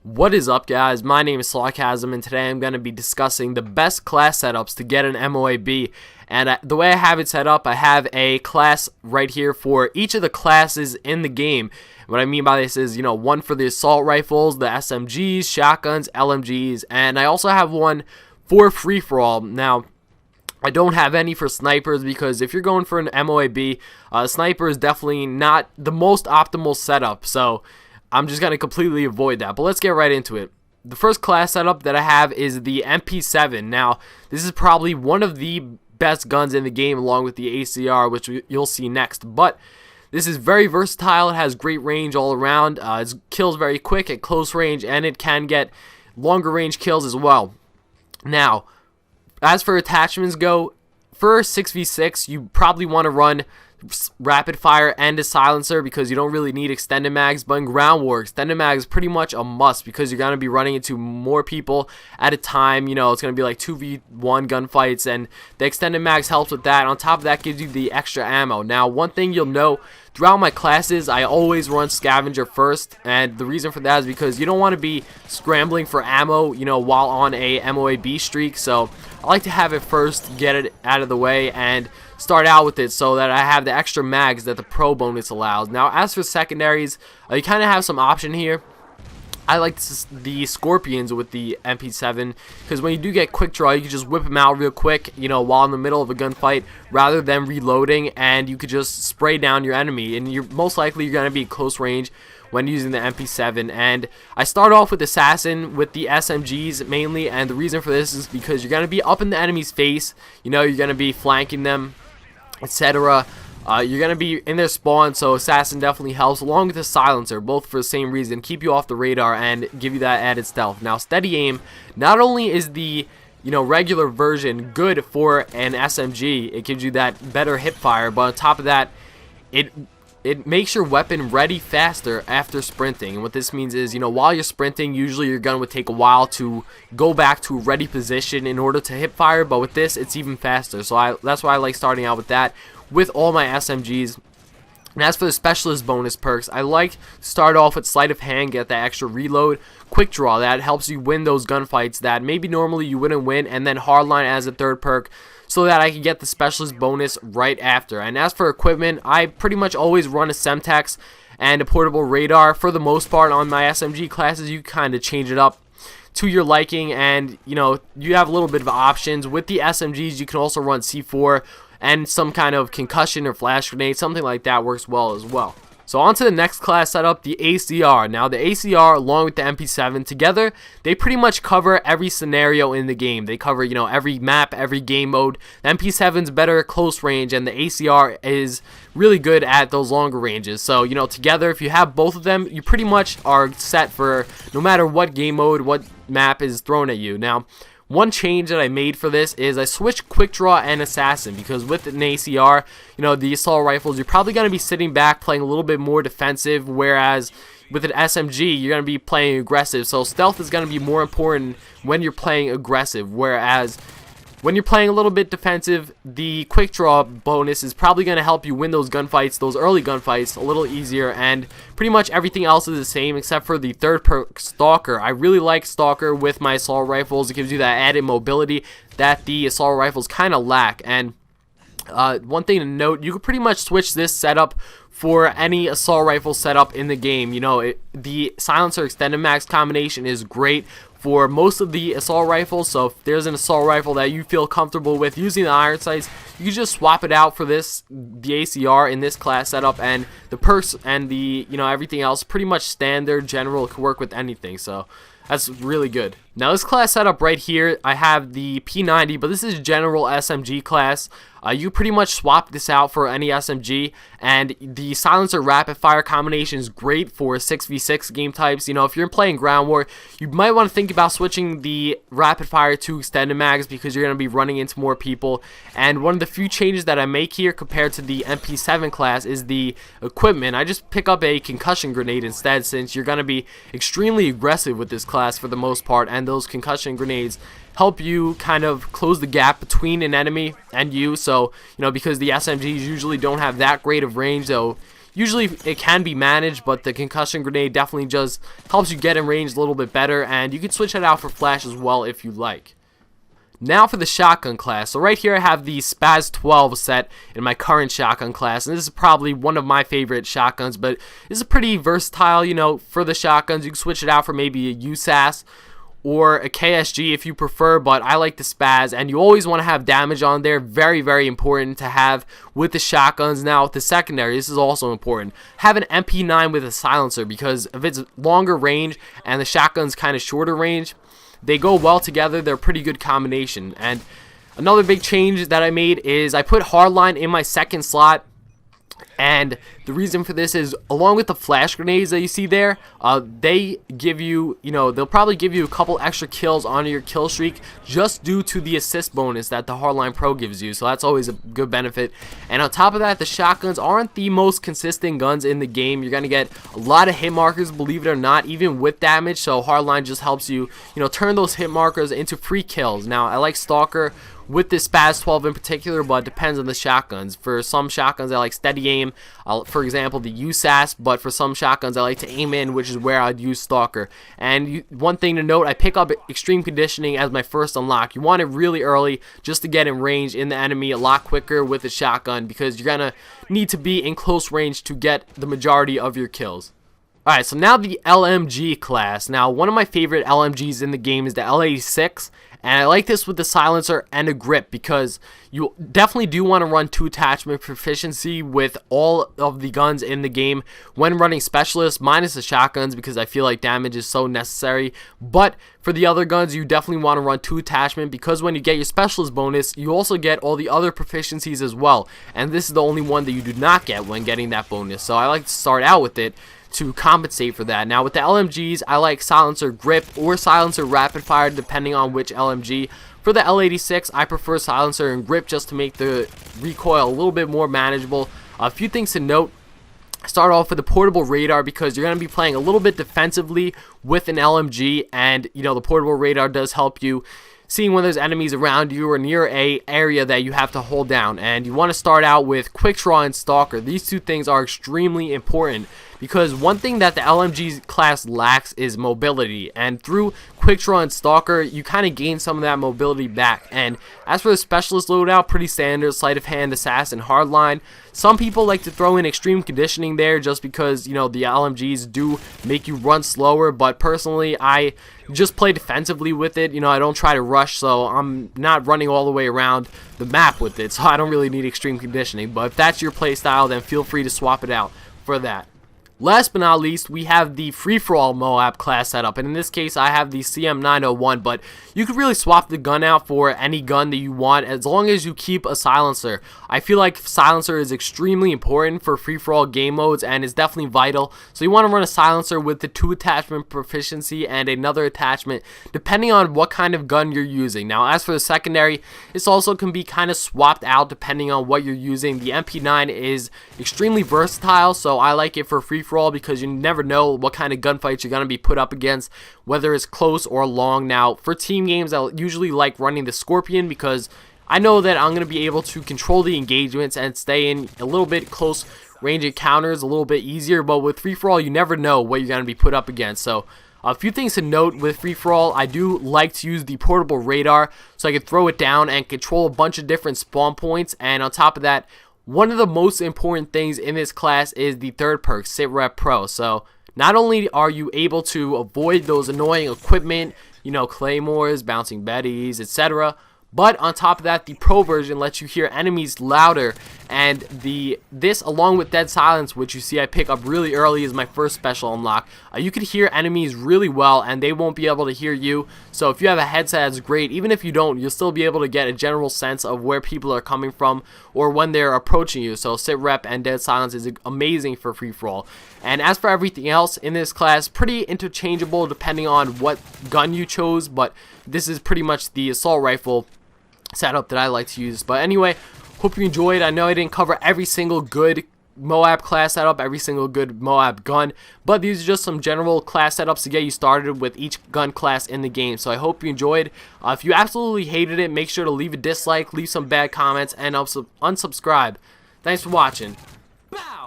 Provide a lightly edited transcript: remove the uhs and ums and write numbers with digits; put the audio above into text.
What is up, guys? My name is Sawcasm, and today I'm going to be discussing the best class setups to get an MOAB. And the way I have it set up, I have a class right here for each of the classes in the game. What I mean by this is, one for the assault rifles, the SMGs, shotguns, LMGs, and I also have one for free-for-all. Now, I don't have any for snipers because if you're going for an MOAB, sniper is definitely not the most optimal setup, so I'm just going to completely avoid that. But let's get right into it. The first class setup that I have is the MP7. Now, this is probably one of the best guns in the game along with the ACR, which you'll see next. But this is very versatile. It has great range all around. It kills very quick at close range, and it can get longer range kills as well. Now, as for attachments go, for 6v6, you probably want to run rapid fire and a silencer because you don't really need extended mags. But in ground war, extended mags is pretty much a must because you're going to be running into more people at a time. It's going to be like 2v1 gunfights, and the extended mags helps with that. On top of that, gives you the extra ammo. Now, one thing you'll know throughout my classes, I always run scavenger first, and the reason for that is because you don't want to be scrambling for ammo, while on a MOAB streak. So I like to have it first, get it out of the way, and start out with it so that I have the extra mags that the pro bonus allows. Now, as for secondaries, you kind of have some option here. I like the Scorpions with the MP7 because when you do get quick draw, you can just whip them out real quick, while in the middle of a gunfight rather than reloading, and you could just spray down your enemy, and you're most likely going to be close range when using the MP7. And I start off with Assassin with the SMGs mainly, and the reason for this is because you're going to be up in the enemy's face, you're going to be flanking them, etc. You're going to be in their spawn, so Assassin definitely helps, along with the Silencer, both for the same reason, keep you off the radar and give you that added stealth. Now, Steady Aim, not only is the regular version good for an SMG, it gives you that better hip fire, but on top of that, it makes your weapon ready faster after sprinting. And what this means is, while you're sprinting, usually your gun would take a while to go back to a ready position in order to hip fire, but with this, it's even faster. So that's why I like starting out with that with all my SMGs. And as for the specialist bonus perks, I like to start off with sleight of hand, get that extra reload, quick draw, that helps you win those gunfights that maybe normally you wouldn't win, and then hardline as a third perk, so that I can get the specialist bonus right after. And as for equipment, I pretty much always run a Semtex and a portable radar. For the most part on my SMG classes, you kind of change it up to your liking, and you have a little bit of options. With the SMGs, you can also run C4 and some kind of concussion or flash grenade, something like that works well as well. So on to the next class setup, the ACR. Now, the ACR along with the MP7 together, they pretty much cover every scenario in the game. They cover, every map, every game mode. The MP7's better at close range, and the ACR is really good at those longer ranges. So, together, if you have both of them, you pretty much are set for no matter what game mode, what map is thrown at you. Now, one change that I made for this is I switched quick draw and assassin, because with an ACR, the assault rifles, you're probably going to be sitting back playing a little bit more defensive, whereas with an SMG, you're going to be playing aggressive. So stealth is going to be more important when you're playing aggressive, whereas when you're playing a little bit defensive, the quick draw bonus is probably going to help you win those gunfights, those early gunfights, a little easier, and pretty much everything else is the same except for the third perk, Stalker. I really like Stalker with my assault rifles. It gives you that added mobility that the assault rifles kind of lack. And one thing to note, you can pretty much switch this setup for any assault rifle setup in the game. The silencer extended max combination is great for most of the assault rifles, so if there's an assault rifle that you feel comfortable with using the iron sights, you can just swap it out for the ACR in this class setup, and the perks and the everything else pretty much standard general, can work with anything, so that's really good. Now, this class setup right here, I have the P90, but this is general SMG class. You pretty much swap this out for any SMG, and the silencer rapid fire combination is great for 6v6 game types. If you're playing ground war, you might want to think about switching the rapid fire to extended mags because you're going to be running into more people. And one of the few changes that I make here compared to the MP7 class is the equipment. I just pick up a concussion grenade instead, since you're going to be extremely aggressive with this class for the most part, and those concussion grenades help you kind of close the gap between an enemy and you. So because the SMGs usually don't have that great of range, so usually it can be managed, but the concussion grenade definitely just helps you get in range a little bit better, and you can switch it out for flash as well if you like. Now for the shotgun class. So right here I have the Spaz 12 set in my current shotgun class, and this is probably one of my favorite shotguns, but this is pretty versatile, you know, for the shotguns. You can switch it out for maybe a USAS or a KSG if you prefer, but I like the Spaz, and you always want to have damage on there. Very, very important to have with the shotguns. Now with the secondary, this is also important. Have an MP9 with a silencer, because if it's longer range and the shotgun's kind of shorter range, they go well together. They're a pretty good combination. And another big change that I made is I put hardline in my second slot. And the reason for this is, along with the flash grenades that you see there, they give you, they'll probably give you a couple extra kills on your kill streak just due to the assist bonus that the Hardline Pro gives you. So that's always a good benefit. And on top of that, the shotguns aren't the most consistent guns in the game. You're going to get a lot of hit markers, believe it or not, even with damage. So Hardline just helps you, turn those hit markers into free kills. Now, I like Stalker with this Spaz 12 in particular, but it depends on the shotguns. For some shotguns I like steady aim, for example the USAS, but for some shotguns I like to aim in, which is where I'd use Stalker. And one thing to note, I pick up extreme conditioning as my first unlock. You want it really early just to get in range in the enemy a lot quicker with the shotgun, because you're gonna need to be in close range to get the majority of your kills. Alright, so now the LMG class. Now, one of my favorite LMGs in the game is the L86, and I like this with the silencer and a grip, because you definitely do want to run 2 attachment proficiency with all of the guns in the game when running specialists, minus the shotguns, because I feel like damage is so necessary. But for the other guns, you definitely want to run 2 attachment, because when you get your specialist bonus, you also get all the other proficiencies as well, and this is the only one that you do not get when getting that bonus. So I like to start out with it to compensate for that. Now with the LMGs, I like silencer grip or silencer rapid fire, depending on which LMG. For the L86, I prefer silencer and grip just to make the recoil a little bit more manageable. A few things to note. Start off with the portable radar, because you're going to be playing a little bit defensively with an LMG, and the portable radar does help you seeing when there's enemies around you or near a area that you have to hold down. And you want to start out with quick draw and stalker. These two things are extremely important, because one thing that the LMG class lacks is mobility, and through quick draw and stalker you kind of gain some of that mobility back. And as for the specialist loadout, pretty standard: sleight of hand, assassin, hardline. Some people like to throw in extreme conditioning there just because the LMGs do make you run slower, but personally I just play defensively with it. I don't try to rush, so I'm not running all the way around the map with it, so I don't really need extreme conditioning. But if that's your play style, then feel free to swap it out for that. Last but not least, we have the free-for-all MOAB class setup, and in this case I have the CM901, but you could really swap the gun out for any gun that you want as long as you keep a silencer. I feel like silencer is extremely important for free-for-all game modes, and is definitely vital. So you want to run a silencer with the 2 attachment proficiency and another attachment depending on what kind of gun you're using. Now as for the secondary, this also can be kind of swapped out depending on what you're using. The MP9 is extremely versatile, so I like it for free-for-all, because you never know what kind of gunfights you're going to be put up against, whether it's close or long. Now for team games, I usually like running the Scorpion, because I know that I'm going to be able to control the engagements and stay in a little bit close range encounters a little bit easier. But with free-for-all, you never know what you're going to be put up against. So a few things to note with free-for-all: I do like to use the portable radar, so I can throw it down and control a bunch of different spawn points. And on top of that, one of the most important things in this class is the third perk, Sit Rep Pro. So not only are you able to avoid those annoying equipment, claymores, bouncing betties, etc., but on top of that, the pro version lets you hear enemies louder, and this along with dead silence, which you see I pick up really early as my first special unlock, you can hear enemies really well and they won't be able to hear you. So if you have a headset, that's great. Even if you don't, you'll still be able to get a general sense of where people are coming from or when they're approaching you. So sit rep and dead silence is amazing for free-for-all. And as for everything else in this class, pretty interchangeable depending on what gun you chose, but this is pretty much the assault rifle setup that I like to use. But anyway, hope you enjoyed. I know I didn't cover every single good MOAB class setup, every single good MOAB gun, but these are just some general class setups to get you started with each gun class in the game. So I hope you enjoyed. If you absolutely hated it, make sure to leave a dislike, leave some bad comments, and unsubscribe. Thanks for watching. Bow!